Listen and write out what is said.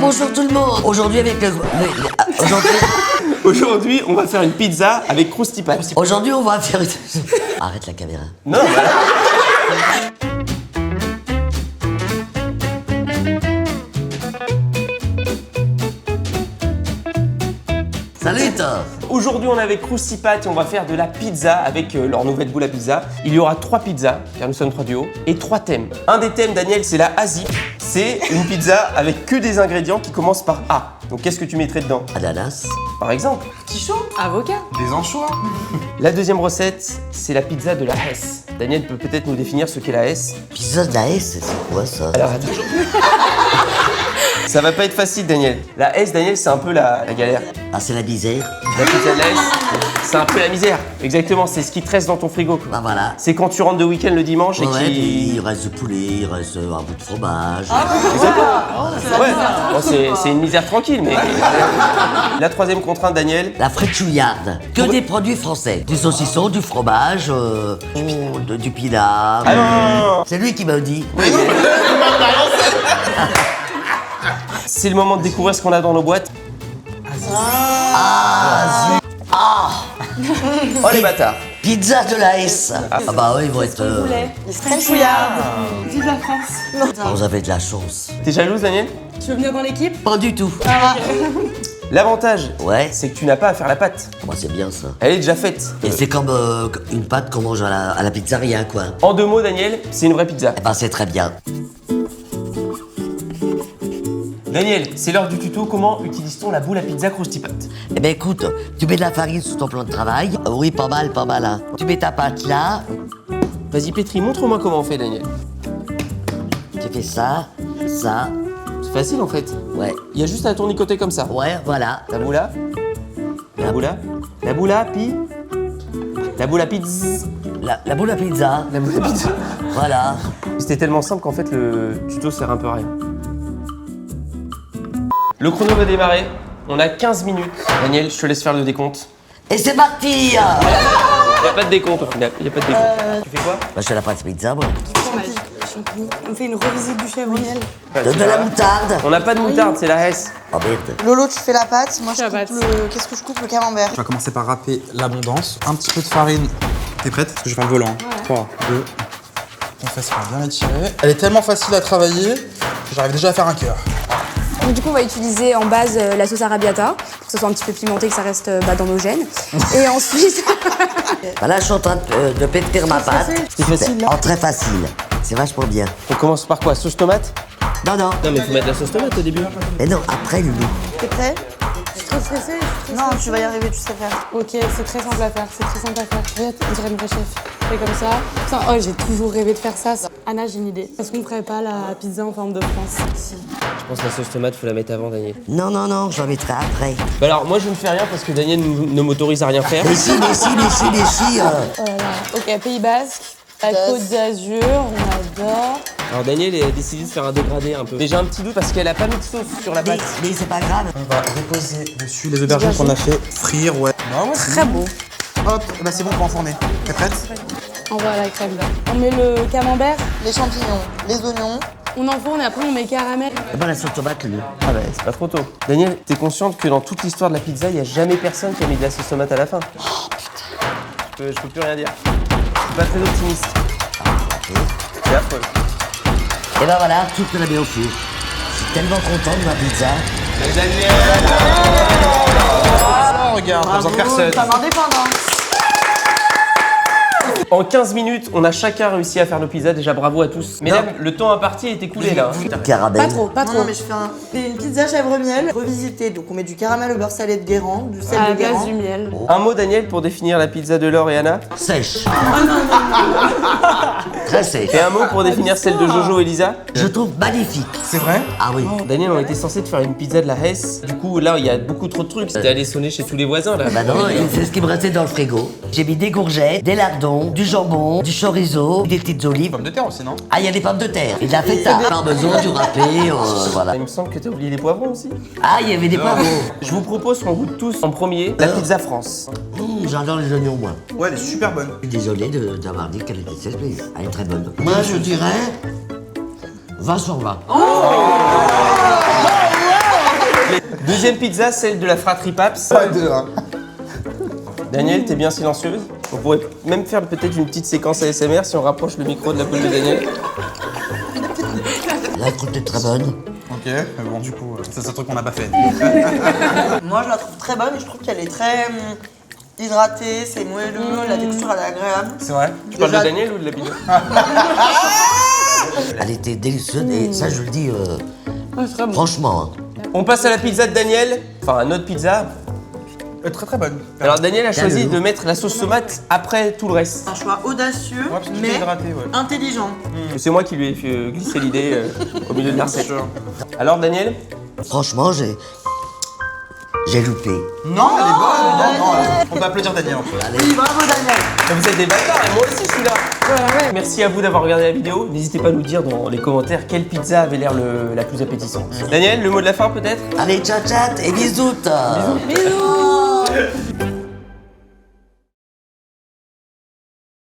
bonjour tout le monde. Aujourd'hui avec Aujourd'hui, on va faire une pizza avec Krusty Pat. Aujourd'hui, on va faire une... Arrête la caméra. Non, voilà. Salut Tom. Aujourd'hui, on est avec Krusty Pat et on va faire de la pizza avec leur nouvelle boule à pizza. Il y aura 3 pizzas, car nous sommes 3 duos, et 3 thèmes. Un des thèmes, Daniel, c'est la Asie. C'est une pizza avec que des ingrédients qui commencent par A. Donc, qu'est-ce que tu mettrais dedans? Ananas. Par exemple. Artichaut, avocat. Des anchois. La deuxième recette, c'est la pizza de la Hesse. Daniel peut peut-être nous définir ce qu'est la Hesse. Pizza de la S, c'est quoi ça? Alors, attends. Ça va pas être facile, Daniel. La Hesse, Daniel, c'est un peu la galère. Ah, c'est la misère. La pizza de la Hesse, c'est un peu la misère. Exactement, c'est ce qui te reste dans ton frigo, quoi. Bah voilà. C'est quand tu rentres de week-end le dimanche et Ouais, qui... il reste du poulet, il reste un bout de fromage. Ouais, bon, c'est une misère tranquille, mais... La troisième contrainte, Daniel. La fritchouillarde. Que des produits français. Du saucisson, du fromage, du pinard. Ah non. C'est lui qui m'a dit. C'est le moment de découvrir ce qu'on a dans nos boîtes. Oh les bâtards. Pizza de la S. Ah bah oui, ils vont être... Frenchouillard. Vive la France. Vous avez de la chance. T'es jalouse, Daniel? Tu veux venir dans l'équipe? Pas du tout. L'avantage, Ouais. c'est que tu n'as pas à faire la pâte. Moi, c'est bien ça. Elle est déjà faite. Et c'est comme une pâte qu'on mange à la pizzeria, quoi. En 2 mots, Daniel, c'est une vraie pizza. Eh ben, c'est très bien. Daniel, c'est l'heure du tuto. Comment utilise-t-on la boule à pizza Krusty Pat? Eh ben, écoute, tu mets de la farine sur ton plan de travail. Oui, pas mal, hein. Tu mets ta pâte là. Vas-y, Pétri, montre-moi comment on fait, Daniel. Tu fais ça, ça. C'est facile, en fait. Ouais. Il y a juste à tournicoter comme ça. Ouais, voilà. La boule à... La boule à... La boule à pi... La boule à pizza... La boule à pizza. La boule à pizza... Voilà. C'était tellement simple qu'en fait, le tuto sert un peu à rien. Le chrono va démarrer. On a 15 minutes. Daniel, je te laisse faire le décompte. Et c'est parti. Il n'y a pas de décompte au final. Il n'y a pas de décompte. Tu fais quoi? Bah, je fais la pâte pizza, moi. On fait une revisite du chef miel. De la moutarde. On n'a pas de moutarde, c'est la Hesse. Oh merde. Lolo, tu fais la pâte, moi je la coupe pâte. le... Qu'est-ce que je coupe? Le camembert. On va commencer par râper l'abondance. Un petit peu de farine. T'es prête? Parce que je fais un volant. 3, 2. Ton fesse sera bien étirée. Elle est tellement facile à travailler que j'arrive déjà à faire un cœur. Donc du coup, on va utiliser en base la sauce arrabbiata pour que ce soit un petit peu pimenté, que ça reste dans nos gènes. Et ensuite, Bah là, je suis en train de pétrir ma pâte. C'est facile, là. Oh, très facile. C'est vachement bien. On commence par quoi? Sauce tomate? Non, non. Non mais faut mettre la sauce tomate au début. Mais non, après, Loulou. T'es prêt? Je suis trop stressée. Non, tu vas y arriver, tu sais faire. Ok, c'est très simple à faire. Regarde, on dirait une vraie chef. Fais comme ça. Putain, oh, j'ai toujours rêvé de faire ça. Anna, j'ai une idée. Est-ce qu'on ferait pas la pizza en forme de France? Si. Je pense que la sauce tomate, faut la mettre avant, Daniel. Non, non, non, j'en mettrai après. Bah alors, moi je ne fais rien parce que Daniel ne m'autorise à rien faire. Mais si. Oh là là. Ok, Pays Basque. La Côte d'Azur, on adore. Alors Daniel a décidé de faire un dégradé un peu. Mais j'ai un petit doute parce qu'elle a pas mis de sauce sur la Mais, pâte. mais c'est pas grave. On va déposer dessus les aubergines qu'on a fait frire, ouais. Bah ouais, Très beau. Hop, bah c'est bon pour enfourner. T'es prête? On voit la crème là. On met le camembert, Les champignons, les oignons. on enfourne et après on met caramel. Eh ben, la sauce tomate, Loulou. Ah bah c'est pas trop tôt. Daniel, t'es consciente que dans toute l'histoire de la pizza, il n'y a jamais personne qui a mis de la sauce tomate à la fin? Oh putain. Je peux plus rien dire. Je suis pas très optimiste. C'est affreux. Et ben voilà, tout que la mis au four. Je suis tellement content de ma pizza. Oh, regarde, pas besoin de personne. Femme indépendante. En 15 minutes, on a chacun réussi à faire nos pizzas. Déjà bravo à tous. Mesdames, le temps imparti est écoulé là. Caramel. Pas trop, pas Non, trop. non, mais je fais une pizza chèvre miel revisitée. Donc on met du caramel au beurre salé de Guérand, du sel À de la place Guérand. du miel. Un mot Daniel pour définir la pizza de Laure et Anna. Sèche. Très sèche. Et un mot pour définir celle de Jojo et Lisa. Je trouve magnifique. C'est vrai? Ah oui. Daniel, on était censé te faire une pizza de la Hesse. Du coup, là, il y a beaucoup trop de trucs. C'était allé sonner chez tous les voisins là. Bah non, c'est ce qui me restait dans le frigo. J'ai mis des courgettes, des lardons, du jambon, du chorizo, des petites olives. Pommes de terre aussi, non? Ah, il y a des pommes de terre. Et de la feta, parmesan, du râpé, voilà. Il me semble que t'as oublié les poivrons aussi. Ah, il y avait des poivrons. Je vous propose qu'on goûte tous en premier la pizza France. J'adore les oignons, moi. Ouais, elle est super bonne. Je suis désolé d'avoir dit qu'elle était sèche, mais elle est très bonne. Moi, je dirais 20 sur 20. Deuxième pizza, celle de la fratrie Paps. Pas deux, hein. Daniel, t'es bien silencieuse. On pourrait même faire peut-être une petite séquence ASMR si on rapproche le micro de la bouche de Daniel. La croûte est très bonne. Ok, mais bon, du coup, c'est un truc qu'on n'a pas fait. Moi, je la trouve très bonne et je trouve qu'elle est très hydratée, c'est moelleux, la texture elle est agréable. C'est vrai. Tu parles de Déjà- Daniel ou de la pizza? Elle était délicieuse et ça, je le dis Ouais, c'est très bon. franchement. hein. On passe à la pizza de Daniel. Enfin, à notre pizza. Très très bonne. Alors Daniel a choisi Calme-nous. de mettre la sauce tomate après tout le reste. Un choix audacieux, Ouais, parce que tu mais t'es hydraté, ouais. intelligent. C'est moi qui lui ai fait glisser l'idée au milieu de la recette. Alors Daniel, Franchement, j'ai loupé. Non, elle est bonne. Non, on peut applaudir Daniel en fait. Oui, bravo Daniel. vous êtes des bâtards et moi aussi je suis là. Merci à vous d'avoir regardé la vidéo. N'hésitez pas à nous dire dans les commentaires quelle pizza avait l'air la plus appétissante. Daniel, le mot de la fin peut-être? Allez, ciao, ciao et bisous. Bisous.